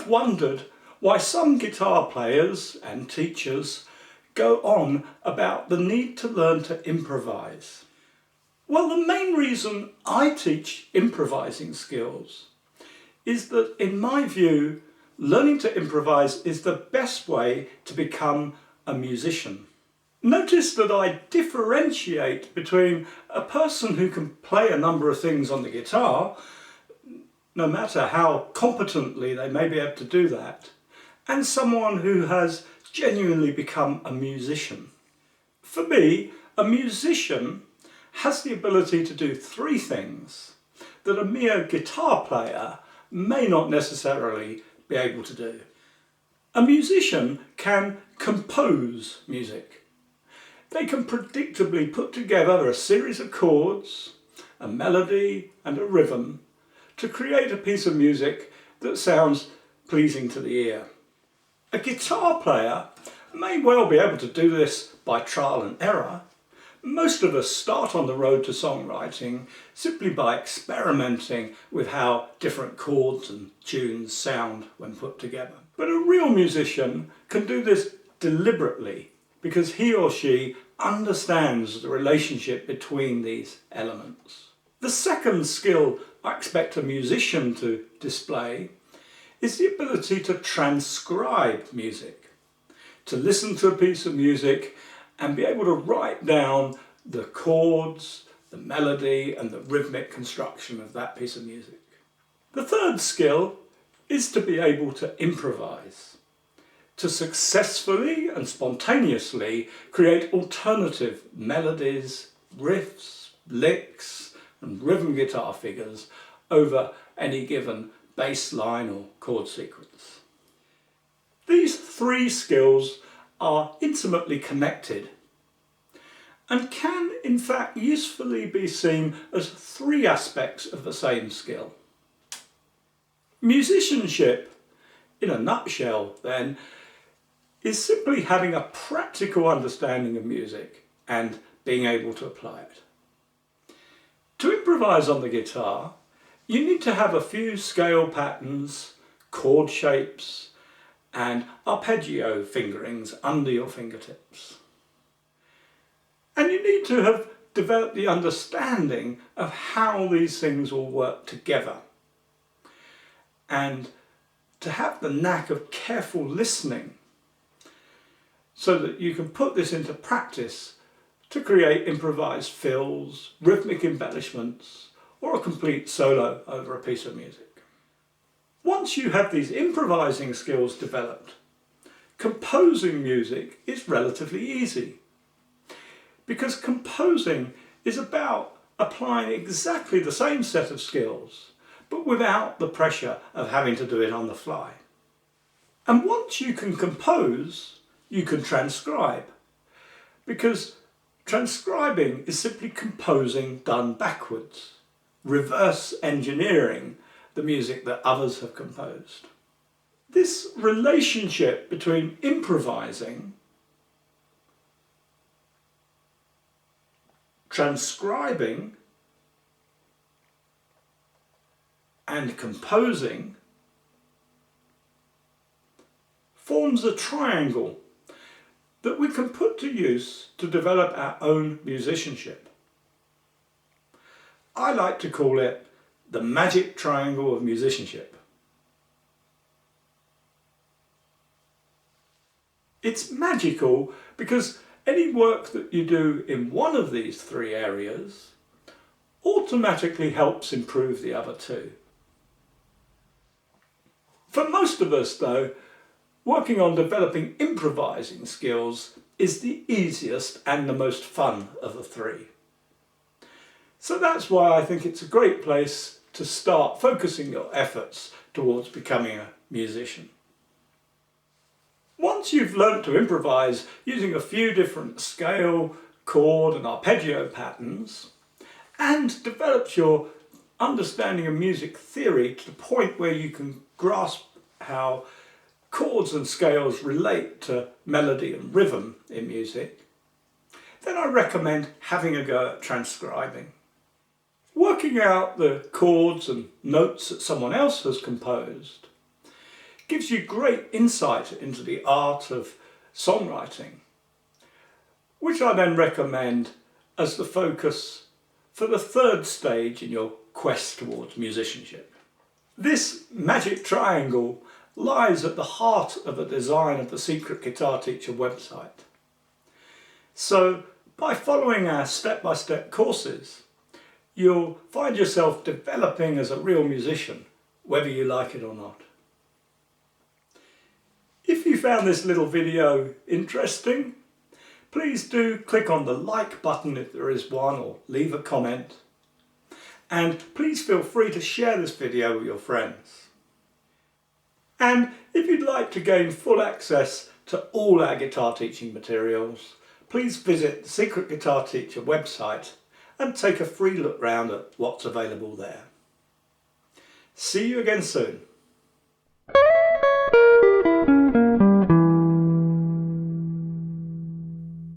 I've wondered why some guitar players and teachers go on about the need to learn to improvise. Well, the main reason I teach improvising skills is that, in my view, learning to improvise is the best way to become a musician. Notice that I differentiate between a person who can play a number of things on the guitar, no matter how competently they may be able to do that, and someone who has genuinely become a musician. For me, a musician has the ability to do three things that a mere guitar player may not necessarily be able to do. A musician can compose music. They can predictably put together a series of chords, a melody and a rhythm to create a piece of music that sounds pleasing to the ear. A guitar player may well be able to do this by trial and error. Most of us start on the road to songwriting simply by experimenting with how different chords and tunes sound when put together. But a real musician can do this deliberately because he or she understands the relationship between these elements. The second skill I expect a musician to display is the ability to transcribe music, to listen to a piece of music and be able to write down the chords, the melody and the rhythmic construction of that piece of music. The third skill is to be able to improvise, to successfully and spontaneously create alternative melodies, riffs, licks and rhythm guitar figures over any given bass line or chord sequence. These three skills are intimately connected and can in fact usefully be seen as three aspects of the same skill. Musicianship, in a nutshell then, is simply having a practical understanding of music and being able to apply it. To improvise on the guitar, you need to have a few scale patterns, chord shapes and arpeggio fingerings under your fingertips. And you need to have developed the understanding of how these things all work together, and to have the knack of careful listening so that you can put this into practice to create improvised fills, rhythmic embellishments, or a complete solo over a piece of music. Once you have these improvising skills developed, composing music is relatively easy, because composing is about applying exactly the same set of skills, but without the pressure of having to do it on the fly. And once you can compose, you can transcribe, because transcribing is simply composing done backwards, reverse engineering the music that others have composed. This relationship between improvising, transcribing and composing forms a triangle that we can put to use to develop our own musicianship. I like to call it the magic triangle of musicianship. It's magical because any work that you do in one of these three areas automatically helps improve the other two. For most of us though, working on developing improvising skills is the easiest and the most fun of the three. So that's why I think it's a great place to start focusing your efforts towards becoming a musician. Once you've learned to improvise using a few different scale, chord and arpeggio patterns, and developed your understanding of music theory to the point where you can grasp how chords and scales relate to melody and rhythm in music, then I recommend having a go at transcribing. Working out the chords and notes that someone else has composed gives you great insight into the art of songwriting, which I then recommend as the focus for the third stage in your quest towards musicianship. This magic triangle lies at the heart of the design of the Secret Guitar Teacher website. So by following our step-by-step courses, you'll find yourself developing as a real musician, whether you like it or not. If you found this little video interesting, please do click on the like button if there is one, or leave a comment. And please feel free to share this video with your friends. And if you'd like to gain full access to all our guitar teaching materials, please visit the Secret Guitar Teacher website and take a free look round at what's available there. See you again soon.